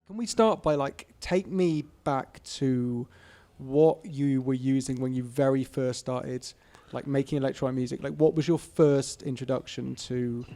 Can we start by take me back to what you were using when you very first started making electronic music? What was your first introduction to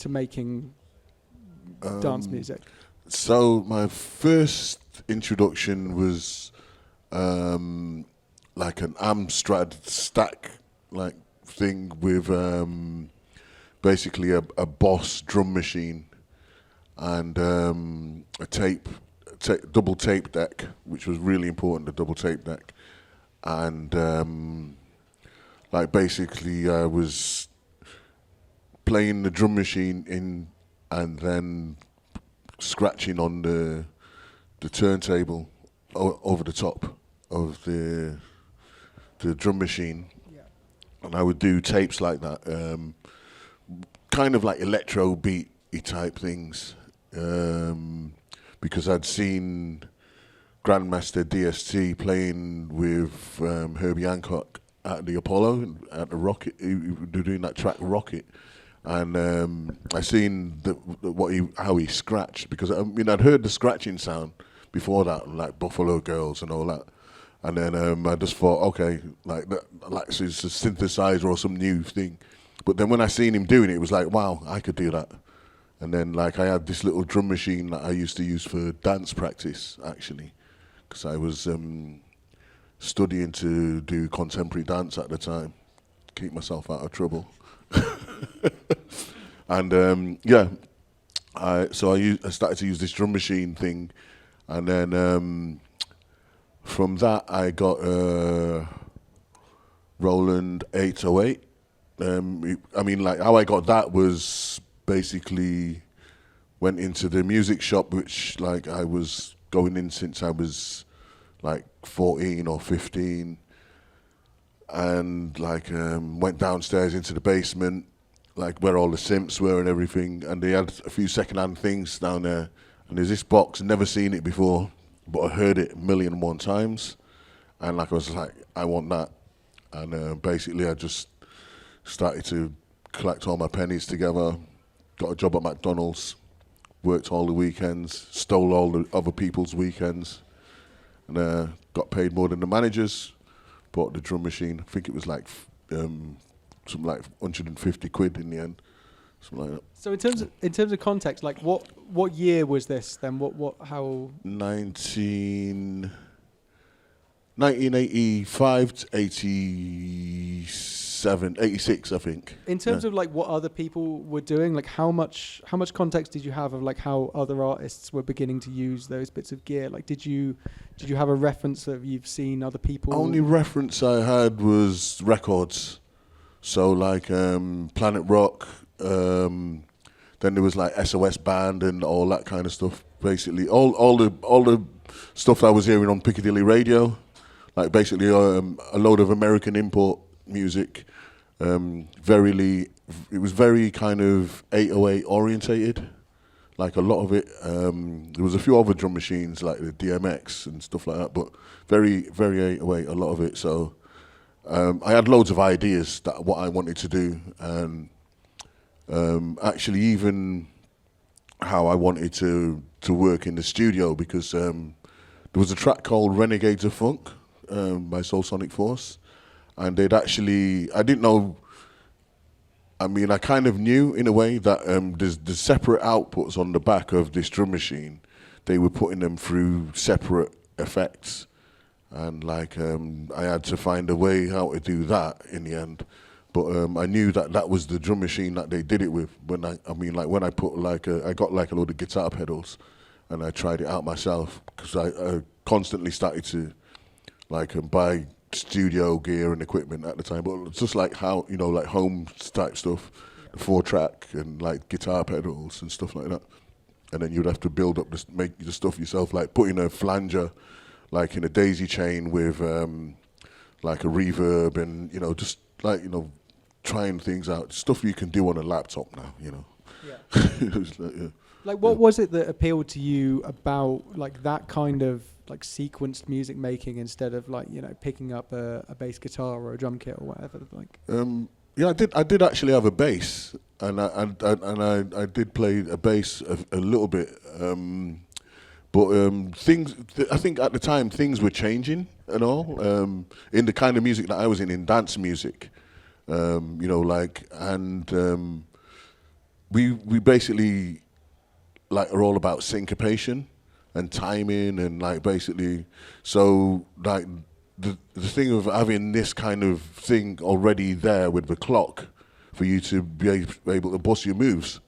making dance music? So my first introduction was like an Amstrad stack thing with basically a Boss drum machine and a double tape deck, which was really important, the double tape deck. And basically I was playing the drum machine in and then scratching on the turntable over the top of the drum machine. Yeah. And I would do tapes like that, kind of like electro beat-y type things, because I'd seen Grandmaster DST playing with Herbie Hancock at the Apollo, at the Rocket, doing that track Rocket. And I seen how he scratched, because I'd heard the scratching sound before that, like Buffalo Girls and all that. And then I just thought, okay, so it's a synthesizer or some new thing. But then when I seen him doing it, it was like, wow, I could do that. And then I had this little drum machine that I used to use for dance practice, actually, because I was studying to do contemporary dance at the time, keep myself out of trouble. And I started to use this drum machine thing, and then from that I got a Roland 808. How I got that was basically went into the music shop, which I was going in since I was 14 or 15, and went downstairs into the basement, where all the simps were and everything, and they had a few second-hand things down there, and there's this box, never seen it before, but I heard it 1,000,001 times, and I was like, I want that. And basically I just started to collect all my pennies together, got a job at McDonald's, worked all the weekends, stole all the other people's weekends, and got paid more than the managers, bought the drum machine. I think it was something like 150 quid in the end, something like that. So in terms of context, what year was this then? How? 1985 to 87, 86, I think. In terms of what other people were doing, how much context did you have of how other artists were beginning to use those bits of gear? Did you have a reference that you've seen other people? Only reference I had was records. So Planet Rock, then there was SOS Band and all that kind of stuff. Basically, all the stuff I was hearing on Piccadilly Radio, basically a load of American import music. It was very kind of 808 orientated. A lot of it. There was a few other drum machines like the DMX and stuff like that, but very, very 808. A lot of it. So. I had loads of ideas that what I wanted to do, and actually even how I wanted to work in the studio, because there was a track called Renegades of Funk by Soul Sonic Force, and I didn't know, I kind of knew in a way that there's the separate outputs on the back of this drum machine, they were putting them through separate effects. And I had to find a way how to do that in the end, but I knew that was the drum machine that they did it with. When I put I got a load of guitar pedals, and I tried it out myself, because I constantly started to buy studio gear and equipment at the time, but it's just how home type stuff, the 4-track and guitar pedals and stuff like that, and then you'd have to build up make the stuff yourself, putting a flanger. In a daisy chain with a reverb, and just trying things out, stuff you can do on a laptop now, Yeah. Yeah. What was it that appealed to you about that kind of sequenced music making, instead of picking up a bass guitar or a drum kit or whatever? Yeah, I did actually have a bass, and I did play a bass a little bit. But I think at the time things were changing and all in the kind of music that I was in dance music, we basically like are all about syncopation and timing and like basically, so like the thing of having this kind of thing already there with the clock for you to be able to bust your moves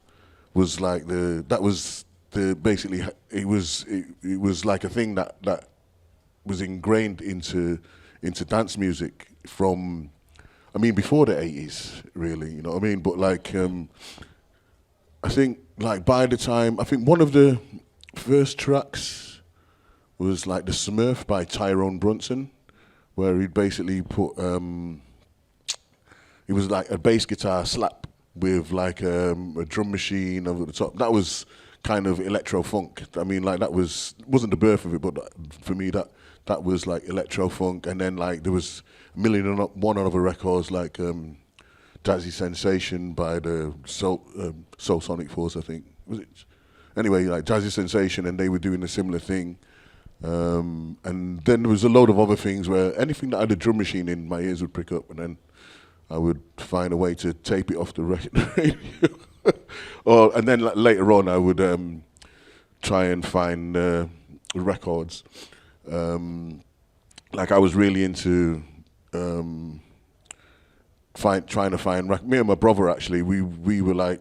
was like it was like a thing that was ingrained into dance music from, I mean, before the 80s, really, you know what I mean? But like, I think like by the time, I think one of the first tracks was like The Smurf by Tyrone Brunson, where he'd basically put, it was like a bass guitar slap with like a drum machine over the top. That was kind of electro funk. I mean, like that wasn't the birth of it, but for me that was like electro funk. And then like there was a million and one other records like Jazzy Sensation by the Soul Sonic Force, I think. Was it? Anyway, like Jazzy Sensation, and they were doing a similar thing. And then there was a load of other things where anything that had a drum machine in, my ears would prick up, and then I would find a way to tape it off the radio. And then like, later on, I would try and find records. Like I was really into trying to find. Me and my brother actually, we were like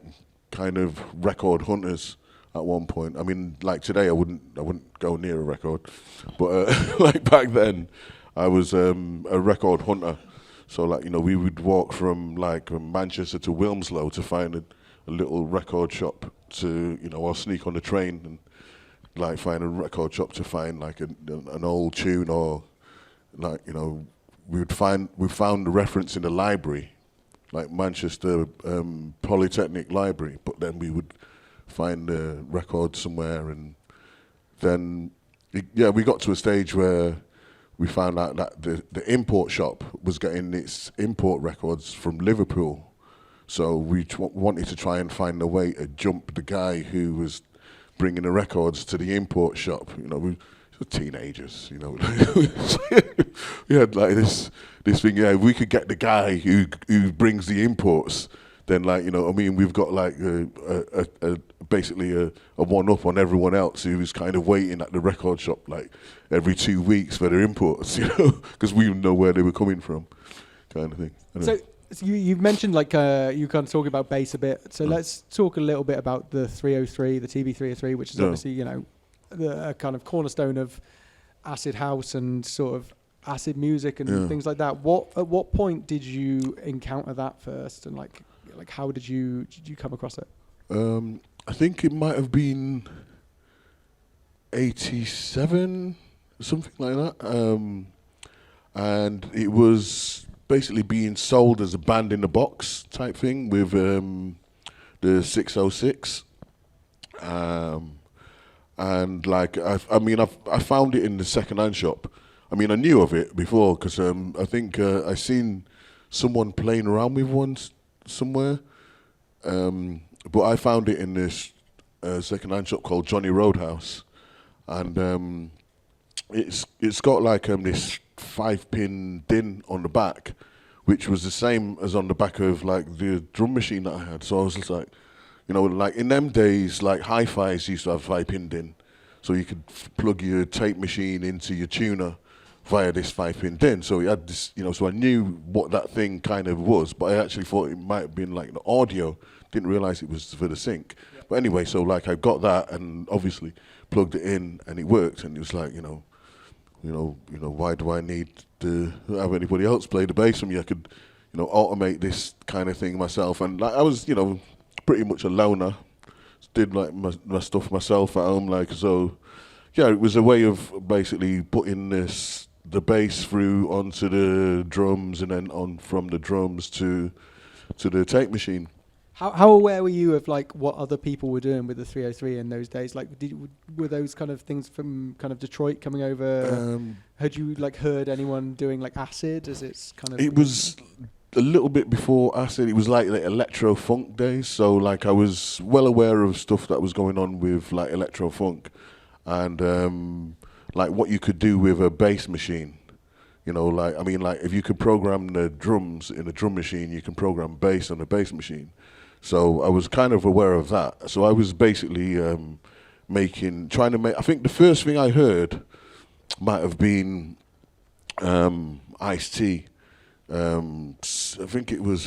kind of record hunters at one point. I mean, like today, I wouldn't go near a record, but like back then, I was a record hunter. So like, you know, we would walk from like Manchester to Wilmslow to find a little record shop to, you know, or sneak on the train and like find a record shop to find like an old tune, or like, you know, we found the reference in the library, like Manchester Polytechnic Library, but then we would find the record somewhere, and then we got to a stage where we found out that the import shop was getting its import records from Liverpool. So we wanted to try and find a way to jump the guy who was bringing the records to the import shop. You know, we were teenagers, you know. We had like this thing, yeah, if we could get the guy who brings the imports, then like, you know, I mean, we've got like basically a one-up on everyone else who was kind of waiting at the record shop like every 2 weeks for their imports, you know, because we didn't know where they were coming from, kind of thing. So you've mentioned like you kind of talking about bass a bit. So let's talk a little bit about the 303, the TB303, which is obviously, you know, the kind of cornerstone of acid house and sort of acid music and things like that. At what point did you encounter that first, and like how did you come across it? I think it might have been 87, something like that. And it was basically being sold as a band in a box type thing with the 606. And like, I found it in the second-hand shop. I mean, I knew of it before because I think I seen someone playing around with one somewhere. But I found it in this second-hand shop called Johnny Roadhouse, and it's got like this 5-pin din on the back, which was the same as on the back of like the drum machine that I had. So I was just like, you know, like in them days, like hi-fis used to have 5-pin din, so you could plug your tape machine into your tuner via this 5-pin din. So it had this, you know, so I knew what that thing kind of was, but I actually thought it might have been like the audio. Didn't realize it was for the sync. Yeah. But anyway, so like I got that and obviously plugged it in and it worked, and it was like, you know, why do I need to have anybody else play the bass for me? I could, you know, automate this kind of thing myself. And like I was, you know, pretty much a loner. Did like my stuff myself at home, like, so yeah, it was a way of basically putting the bass through onto the drums, and then on from the drums to the tape machine. How aware were you of like what other people were doing with the 303 in those days? Like, were those kind of things from kind of Detroit coming over? Had you like heard anyone doing like acid? As it's kind of. It was a little bit before acid. It was like the electro funk days. So like I was well aware of stuff that was going on with like electro funk, and like what you could do with a bass machine. You know, like, I mean, like if you could program the drums in a drum machine, you can program bass on a bass machine. So I was kind of aware of that. So I was basically trying to make, I think the first thing I heard might have been Ice-T. I think it was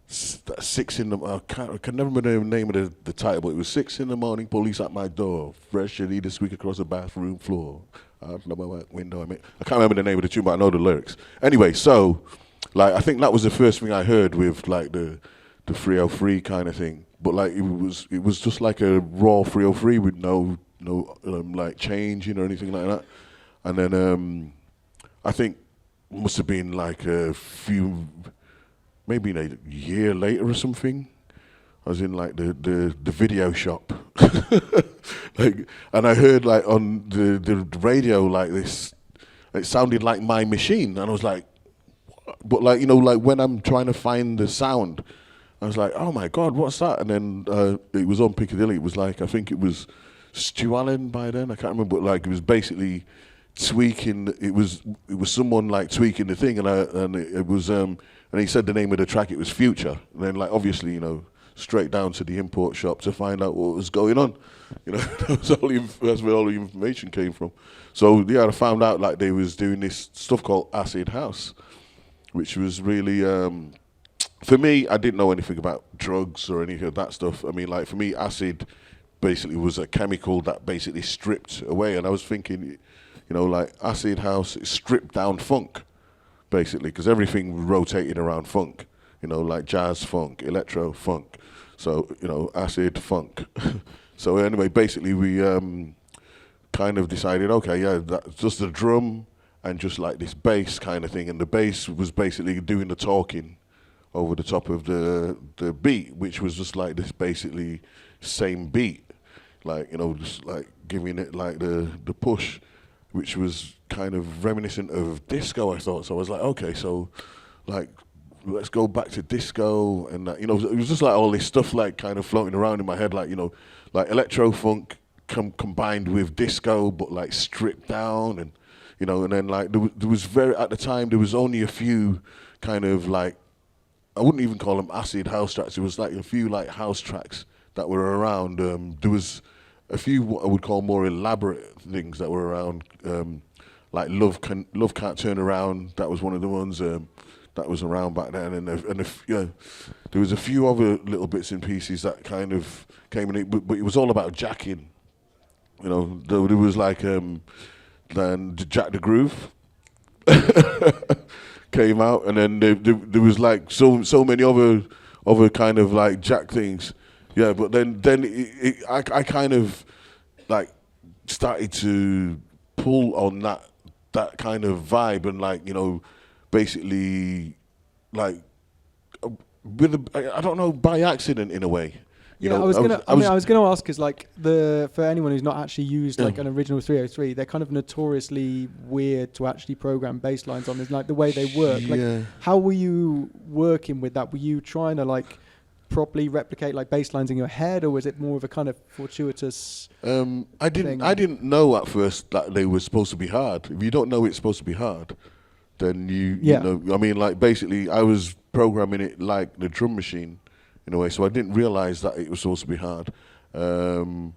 6 in the, I can never remember the name of the title, but it was 6 in the morning, police at my door, fresh and to squeak across the bathroom floor. Out my window, I can't remember the name of the tune, but I know the lyrics. Anyway, so, like, I think that was the first thing I heard with, like, the 303 kind of thing. But, like, it was just like a raw 303 with no like, changing or anything like that. And then, I think must have been, like, maybe a year later or something, I was in like the video shop, like, and I heard like on the radio like this, it sounded like my machine, and I was like, but like, you know, like when I'm trying to find the sound, I was like, oh my God, what's that? And then it was on Piccadilly. It was like, I think it was Stu Allen by then. I can't remember, but like it was basically tweaking. It was someone like tweaking the thing, and it was and he said the name of the track. It was Future. And then like obviously, you know, straight down to the import shop to find out what was going on. You know, that's where all the information came from. So yeah, I found out like they was doing this stuff called acid house, which was really for me. I didn't know anything about drugs or any of that stuff. I mean, like for me, acid basically was a chemical that basically stripped away, and I was thinking, you know, like acid house is stripped down funk, basically, because everything rotated around funk. You know, like jazz funk, electro funk. So, you know, acid funk. So anyway, basically we kind of decided, okay, yeah, that's just the drum and just like this bass kind of thing. And the bass was basically doing the talking over the top of the beat, which was just like this basically same beat. Like, you know, just like giving it like the push, which was kind of reminiscent of disco, I thought. So I was like, okay, so like, let's go back to disco, and you know, it was just like all this stuff like kind of floating around in my head, like, you know, like electro funk combined with disco, but like stripped down, and you know, and then like there was at the time there was only a few kind of like, I wouldn't even call them acid house tracks. There was like a few like house tracks that were around. There was a few what I would call more elaborate things that were around, like Love Can't Turn Around. That was one of the ones. That was around back then, and there was a few other little bits and pieces that kind of came in, but it was all about jacking. You know, there was like then Jack the Groove came out, and then there was like so many other kind of like jack things. Yeah, but then I kind of like started to pull on that kind of vibe, and like, you know, basically, like, I don't know, by accident in a way. You know, I was gonna ask, because like for anyone who's not actually used like an original 303, they're kind of notoriously weird to actually program bass lines on. There's like the way they work. Like, how were you working with that? Were you trying to like properly replicate like bass lines in your head, or was it more of a kind of fortuitous? I didn't know at first that they were supposed to be hard. If you don't know it's supposed to be hard, then you know, I mean, like basically I was programming it like the drum machine in a way, so I didn't realize that it was supposed to be hard. And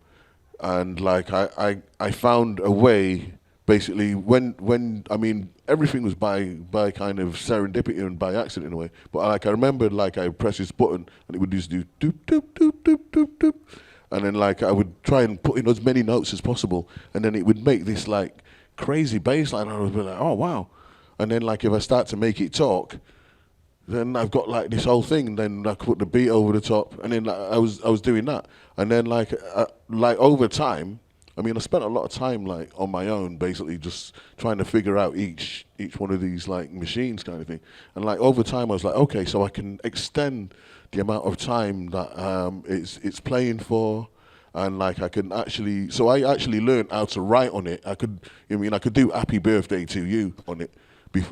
like I found a way, basically, when I mean, everything was by kind of serendipity and by accident in a way, but like I remembered, like I press this button and it would just do doop doop doop doop doop doop, and then like I would try and put in as many notes as possible, and then it would make this like crazy bass line, and I would be like, oh wow. And then like if I start to make it talk, then I've got like this whole thing. Then I could put the beat over the top, and then like, I was doing that. And then like over time, I mean, I spent a lot of time like on my own, basically just trying to figure out each one of these like machines kind of thing. And like over time, I was like, okay, so I can extend the amount of time that it's playing for. And like I can actually, so I actually learned how to write on it. I could do Happy Birthday to You on it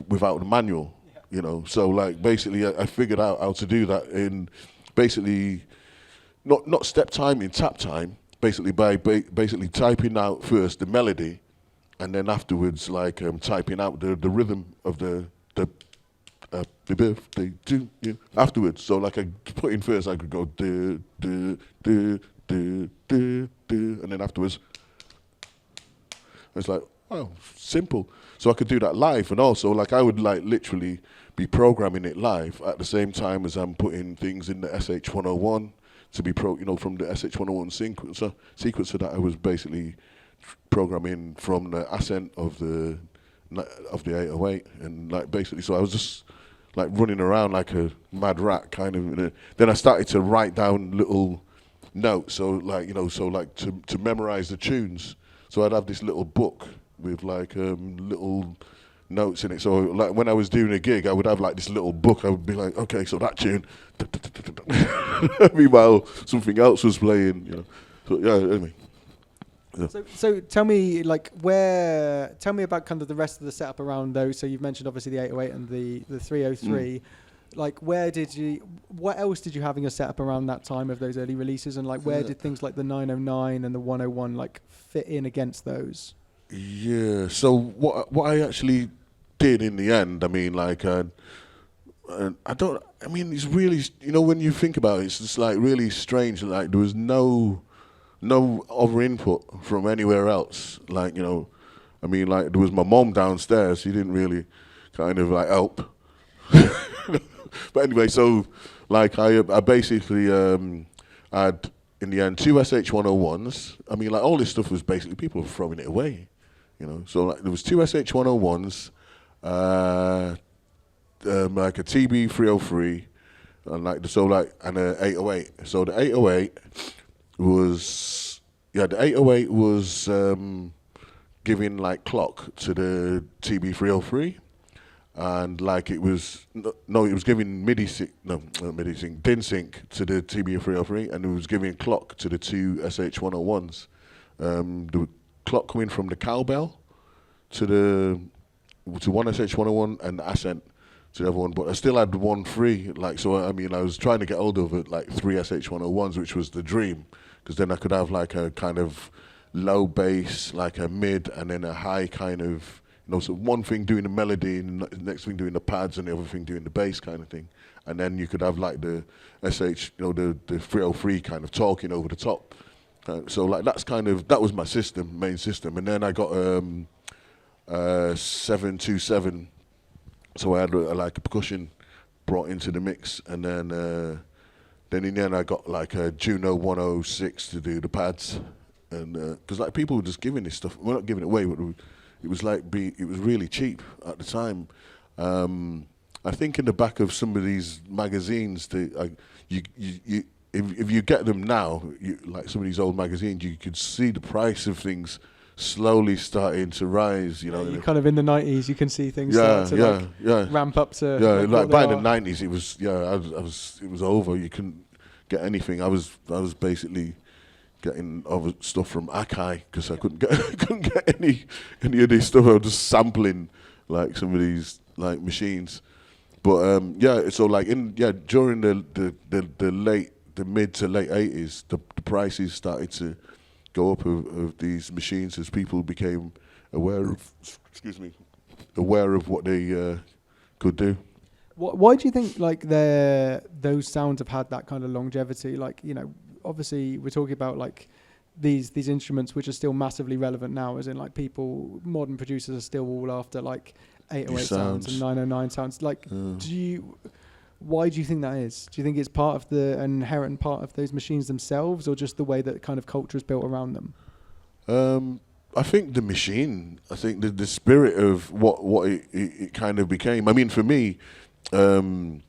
without the manual, you know. So like basically I figured out how to do that in basically not step time, in tap time, basically by basically typing out first the melody, and then afterwards like typing out the rhythm of the happy birthday to you afterwards. So like I put in first, I could go do do do do do do, and then afterwards it's like, oh, simple. So I could do that live, and also like I would like literally be programming it live at the same time as I'm putting things in the SH101 to be from the SH101 sequencer that I was basically programming from the ascent of the 808, and like basically, so I was just like running around like a mad rat kind of. Then I started to write down little notes, so like to memorize the tunes. So I'd have this little book with like little notes in it. So like when I was doing a gig, I would have like this little book. I would be like, okay, so that tune. Meanwhile, something else was playing. So yeah, anyway. Yeah. So tell me tell me about kind of the rest of the setup around those. So you've mentioned obviously the 808 and the 303. Like what else did you have in your setup around that time of those early releases, and like where did things like the 909 and the 101 like fit in against those? Yeah. So what I actually did in the end, I mean, like it's really, when you think about it, it's just like really strange. Like there was no other input from anywhere else. Like, I mean, like there was my mom downstairs. She didn't really kind of like help. But anyway, so like I basically had in the end 2 SH101s. I mean, like all this stuff was basically people were throwing it away, So like there was 2 SH101s, like a TB303, and and a 808. So the 808 was giving like clock to the TB303. And like it was giving DIN sync to the TB303, and it was giving clock to the 2 SH101s. The clock coming from the cowbell to one SH101 and the ascent to the other one, but I still had 1 free. Like, so I mean, I was trying to get hold of it like 3 SH101s, which was the dream, because then I could have like a kind of low bass, like a mid, and then a high kind of. So one thing doing the melody, and the next thing doing the pads, and the other thing doing the bass kind of thing. And then you could have like the SH, the 303 kind of talking over the top. So like that was my main system. And then I got 727. So I had like a percussion brought into the mix. And then in the end I got like a Juno 106 to do the pads. And because like people were just giving this stuff, we're not giving it away, but it was really cheap at the time. I think in the back of some of these magazines, if you get them now, like some of these old magazines, you could see the price of things slowly starting to rise. You kind of in the 90s, you can see things start to ramp up to. Yeah, like by the 90s, it was it was over. You couldn't get anything. I was basically getting other stuff from Akai because I couldn't get any of this stuff. I was just sampling like some of these like machines. But so like during the mid to late 80s, the prices started to go up of these machines as people became aware of what they could do. Why do you think like those sounds have had that kind of longevity? Like, obviously we're talking about like these instruments which are still massively relevant now, as in like modern producers are still all after like 808 sounds and 909 sounds. Like, why do you think that is? Do you think it's part of the inherent part of those machines themselves, or just the way that kind of culture is built around them? I think the machine. I think the spirit of what it kind of became. I mean, for me, the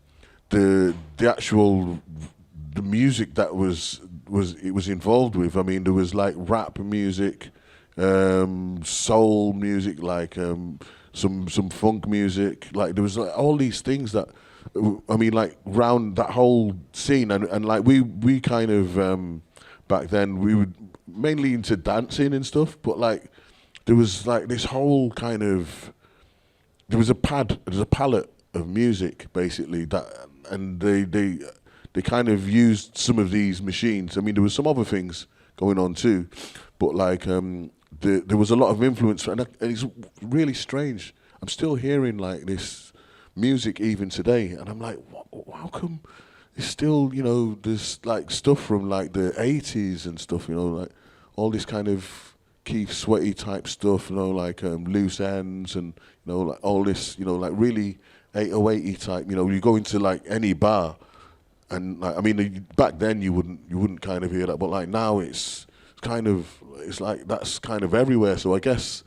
actual the music that was involved with. I mean, there was like rap music, soul music, like some funk music. Like there was like all these things that, I mean, like round that whole scene, and like we kind of back then we were mainly into dancing and stuff, but like there was like this whole kind of there was a palette of music basically that, and they kind of used some of these machines. I mean, there was some other things going on too. But like there was a lot of influence, and it's really strange. I'm still hearing like this music even today, and I'm like, how come it's still, you know, there's like stuff from like the 80s and stuff, you know, like all this kind of Keith Sweaty type stuff, you know, like Loose Ends, and you know, like all this, you know, like really 808 type, you know, you go into like any bar, and like, I mean, back then you wouldn't kind of hear that, but like now it's like that's kind of everywhere. So I guess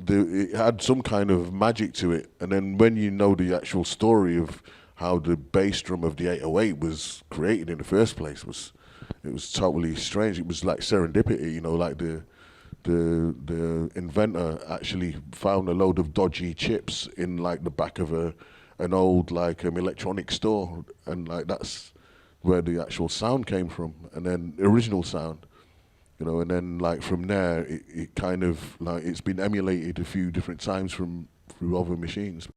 it had some kind of magic to it. And then when you know the actual story of how the bass drum of the 808 was created in the first place, it was totally strange. It was like serendipity, you know, like the inventor actually found a load of dodgy chips in like the back of an old like electronic store, and like that's where the actual sound came from, and then the original sound, you know, and then like from there it kind of like it's been emulated a few different times through other machines.